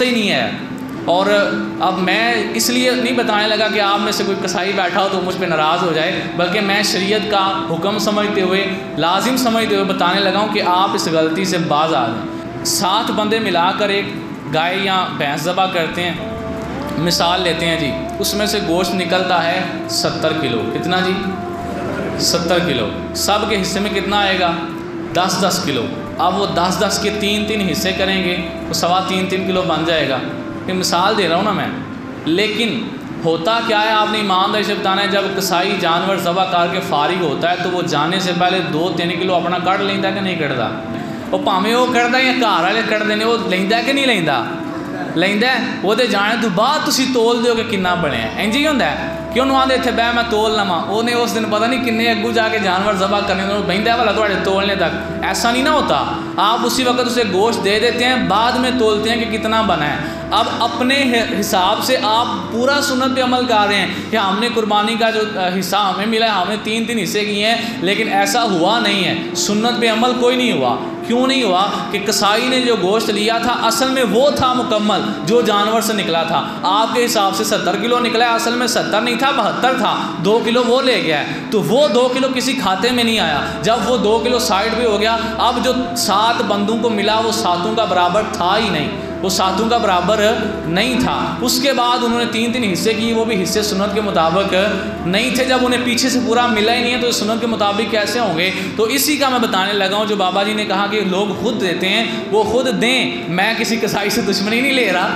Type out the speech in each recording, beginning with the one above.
ہی نہیں ہے۔ اور اب میں اس لیے نہیں بتانے لگا کہ آپ میں سے کوئی کسائی بیٹھا ہو تو مجھ پہ ناراض ہو جائے، بلکہ میں شریعت کا حکم سمجھتے ہوئے، لازم سمجھتے ہوئے بتانے لگا ہوں کہ آپ اس غلطی سے باز آ جائیں۔ 7 بندے ملا کر ایک گائے یا بھینس ذبح کرتے ہیں، مثال لیتے ہیں جی، اس میں سے گوشت نکلتا ہے 70 کلو۔ کتنا جی؟ 70 کلو۔ سب کے حصے میں کتنا آئے گا؟ 10 کلو۔ اب وہ 10 کے 3 حصے کریں گے تو 3.25 کلو بن جائے گا۔ یہ مثال دے رہا ہوں نا میں، لیکن ہوتا کیا ہے آپ نے ایمانداری سے بتانا ہے، جب کسائی جانور ذبح کر کے فارغ ہوتا ہے تو وہ جانے سے پہلے 2-3 کلو اپنا کٹ لینا ہے کہ نہیں کٹتا؟ وہ پاویں وہ کٹتا یا گھر والے کٹ دینے، وہ لینا ہے کہ نہیں لینا؟ لینا ہے۔ وہ جانے تو بعد تسی تول دیو کہ کنا بنیا ہے، انج ہی ہوندا ہے کہ انہوں آدھے اتنے بہ میں تول لواں، انہیں اس دن پتہ نہیں کنے اگوں جا کے جانور ذبح کرنے بہندا ہے والا تھوڑے تولنے تک۔ ایسا نہیں نہ ہوتا، آپ اسی وقت اسے گوشت دے دیتے ہیں، بعد میں تولتے ہیں کہ کتنا بنا ہے۔ اب اپنے حساب سے آپ پورا سنت پہ عمل کر رہے ہیں کہ ہم نے قربانی کا جو حصہ ہمیں ملا ہے، ہم نے 3 حصے کیے ہیں، لیکن ایسا ہوا نہیں ہے۔ سنت پہ عمل کوئی نہیں ہوا۔ کیوں نہیں ہوا؟ کہ کسائی نے جو گوشت لیا تھا اصل میں وہ تھا مکمل جو جانور سے نکلا تھا۔ آپ کے حساب سے 70 کلو نکلا ہے، اصل میں 70 نہیں تھا، 72 تھا، 2 کلو وہ لے گیا ہے، تو وہ 2 کلو کسی کھاتے میں نہیں آیا۔ جب وہ 2 کلو سائڈ پہ ہو گیا، اب جو 7 بندوں کو ملا وہ 7 کا برابر تھا ہی نہیں، وہ 7 کا برابر نہیں تھا۔ اس کے بعد انہوں نے 3 حصے کیے، وہ بھی حصے سنت کے مطابق نہیں تھے۔ جب انہیں پیچھے سے پورا ملا ہی نہیں ہے تو سنت کے مطابق کیسے ہوں گے؟ تو اسی کا میں بتانے لگا ہوں۔ جو بابا جی نے کہا کہ لوگ خود دیتے ہیں، وہ خود دیں، میں کسی کسائی سے دشمنی نہیں لے رہا،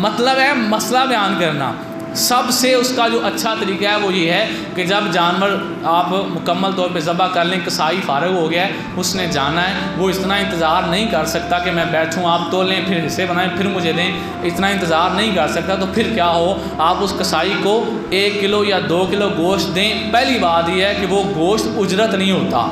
مطلب ہے مسئلہ بیان کرنا۔ سب سے اس کا جو اچھا طریقہ ہے وہ یہ ہے کہ جب جانور آپ مکمل طور پہ ذبح کر لیں، کسائی فارغ ہو گیا ہے، اس نے جانا ہے، وہ اتنا انتظار نہیں کر سکتا کہ میں بیٹھوں، آپ تولیں پھر حصے بنائیں پھر مجھے دیں، اتنا انتظار نہیں کر سکتا۔ تو پھر کیا ہو، آپ اس کسائی کو 1 کلو یا 2 کلو گوشت دیں۔ پہلی بات یہ ہے کہ وہ گوشت اجرت نہیں ہوتا۔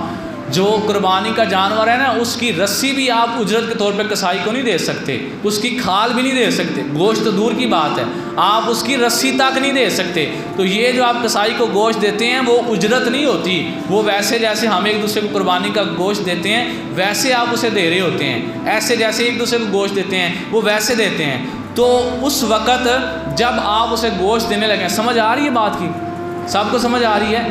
جو قربانی کا جانور ہے نا، اس کی رسی بھی آپ اجرت کے طور پہ کسائی کو نہیں دے سکتے، اس کی کھال بھی نہیں دے سکتے، گوشت تو دور کی بات ہے، آپ اس کی رسی تک نہیں دے سکتے۔ تو یہ جو آپ کسائی کو گوشت دیتے ہیں وہ اجرت نہیں ہوتی، وہ ویسے جیسے ہم ایک دوسرے کو قربانی کا گوشت دیتے ہیں ویسے آپ اسے دے رہے ہوتے ہیں، ایسے جیسے ایک دوسرے کو گوشت دیتے ہیں وہ ویسے دیتے ہیں۔ تو اس وقت جب آپ اسے گوشت دینے لگے، سمجھ آ رہی ہے بات کی؟ سب کو سمجھ آ رہی ہے؟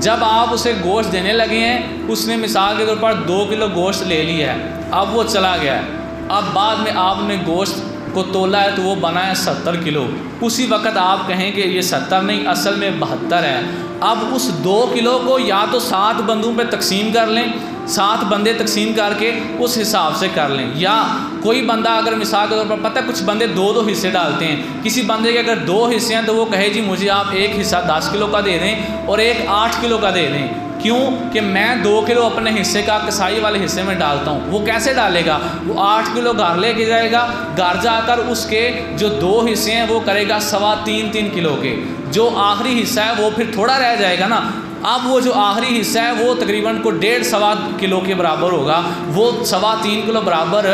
جب آپ اسے گوشت دینے لگے ہیں، اس نے مثال کے طور پر 2 کلو گوشت لے لیا ہے، اب وہ چلا گیا ہے، اب بعد میں آپ نے گوشت کو تولا ہے تو وہ بنا ہے 70 کلو، اسی وقت آپ کہیں کہ یہ 70 نہیں اصل میں 72 ہے۔ اب اس 2 کلو کو یا تو 7 بندوں پہ تقسیم کر لیں، 7 بندے تقسیم کر کے اس حساب سے کر لیں، یا کوئی بندہ اگر مثال کے طور پر پتہ ہے کچھ بندے 2 حصے ڈالتے ہیں، کسی بندے کے اگر 2 حصے ہیں تو وہ کہے جی مجھے آپ ایک حصہ 10 کلو کا دے دیں اور ایک 8 کلو کا دے دیں۔ کیوں کہ میں 2 کلو اپنے حصے کا کسائی والے حصے میں ڈالتا ہوں۔ وہ کیسے ڈالے گا؟ وہ 8 کلو گھر لے کے جائے گا، گھر جا کر اس کے جو 2 حصے ہیں وہ کرے گا 3.25 کلو کے، جو آخری حصہ ہے وہ پھر تھوڑا رہ جائے گا نا۔ اب وہ جو آخری حصہ ہے وہ تقریباً کو 1.5-1.25 کلو کے برابر ہوگا، وہ 3.25 کلو برابر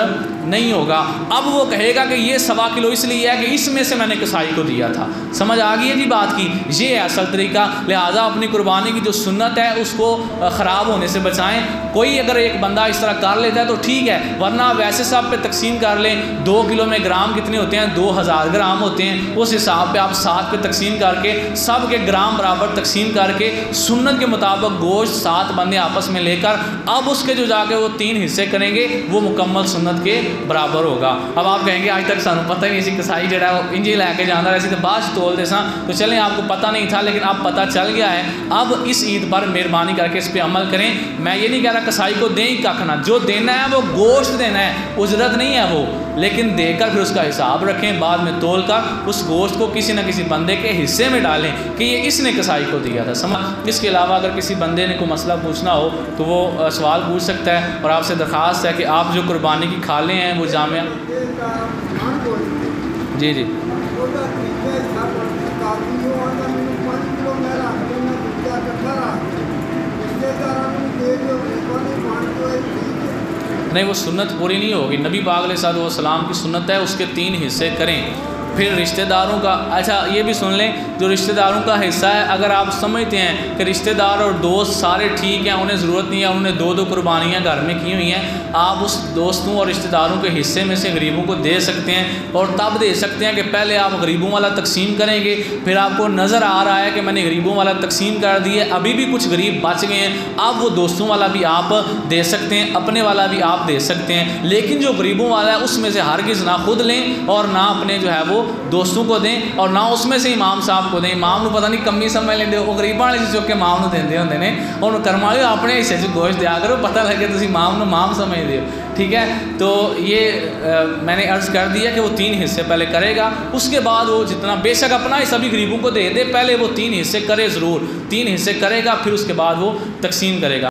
نہیں ہوگا۔ اب وہ کہے گا کہ یہ 1.25 کلو اس لیے ہے کہ اس میں سے میں نے کسائی کو دیا تھا۔ سمجھ آ گئی ہے جی بات کی؟ یہ ہے اصل طریقہ۔ لہٰذا اپنی قربانی کی جو سنت ہے اس کو خراب ہونے سے بچائیں۔ کوئی اگر ایک بندہ اس طرح کر لیتا ہے تو ٹھیک ہے، ورنہ ویسے سب پہ تقسیم کر لیں۔ 2 کلو میں گرام کتنے ہوتے ہیں؟ 2000 گرام ہوتے ہیں، اس حساب پہ آپ 7 پہ تقسیم کر کے سب کے گرام برابر تقسیم کر کے سنت کے مطابق گوشت 7 بندے آپس میں لے کر اب اس کے جو جا کے وہ 3 حصے کریں گے وہ مکمل سنت کے برابر ہوگا۔ اب آپ کہیں گے آج تک سانو پتہ ہی نہیں سی کسائی جڑا وہ انجی لے کے جانا رہا سی تو بعد تول دے ساں، تو چلیں آپ کو پتہ نہیں تھا لیکن اب پتہ چل گیا ہے۔ اب اس عید پر مہربانی کر کے اس پہ عمل کریں۔ میں یہ نہیں کہہ رہا کسائی کو دیں ہی کھ نہ، جو دینا ہے وہ گوشت دینا ہے، اجرت نہیں ہے وہ، لیکن دے کر پھر اس کا حساب رکھیں، بعد میں تول کر اس گوشت کو کسی نہ کسی بندے کے حصے میں ڈالیں کہ یہ اس نے کسائی کو دیا تھا۔ سمجھ؟ اس کے علاوہ اگر کسی بندے نے کوئی مسئلہ پوچھنا ہو تو وہ سوال پوچھ سکتا ہے، اور آپ سے درخواست ہے کہ آپ جو قربانی کی کھالیں ہیں وہ جامعہ جی جی نہیں، وہ سنت پوری نہیں ہوگی۔ نبی پاک علیہ الصلوۃ والسلام کی سنت ہے اس کے 3 حصے کریں، پھر رشتہ داروں کا، اچھا یہ بھی سن لیں، جو رشتہ داروں کا حصہ ہے، اگر آپ سمجھتے ہیں کہ رشتہ دار اور دوست سارے ٹھیک ہیں، انہیں ضرورت نہیں ہے، انہوں نے 2 قربانیاں گھر میں کی ہوئی ہیں، آپ اس دوستوں اور رشتہ داروں کے حصے میں سے غریبوں کو دے سکتے ہیں، اور تب دے سکتے ہیں کہ پہلے آپ غریبوں والا تقسیم کریں گے، پھر آپ کو نظر آ رہا ہے کہ میں نے غریبوں والا تقسیم کر دی ہے، ابھی بھی کچھ غریب بچ گئے ہیں، اب وہ دوستوں والا بھی آپ دے سکتے ہیں، اپنے والا بھی آپ دے سکتے ہیں، لیکن جو غریبوں والا ہے اس میں سے ہرگز نہ خود لیں اور نہ اپنے جو ہے وہ دوستوں کو دیں، اور نہ اس میں سے امام صاحب کو دیں۔ امام نو پتہ نہیں کمی سمجھ لیں، وہ غریباں والے چک کے امام نو دیندے ہوندے نے، اور کرم والے اپنے حصے سے گوشت دیا کرو، پتہ لگے تسی امام نو امام سمجھدے ہو، ٹھیک ہے۔ تو یہ میں نے عرض کر دیا کہ وہ 3 حصے پہلے کرے گا، اس کے بعد وہ جتنا بے شک اپنا حصہ بھی غریبوں کو دے دے، پہلے وہ 3 حصے کرے ضرور، 3 حصے کرے گا، پھر اس کے بعد وہ تقسیم کرے گا۔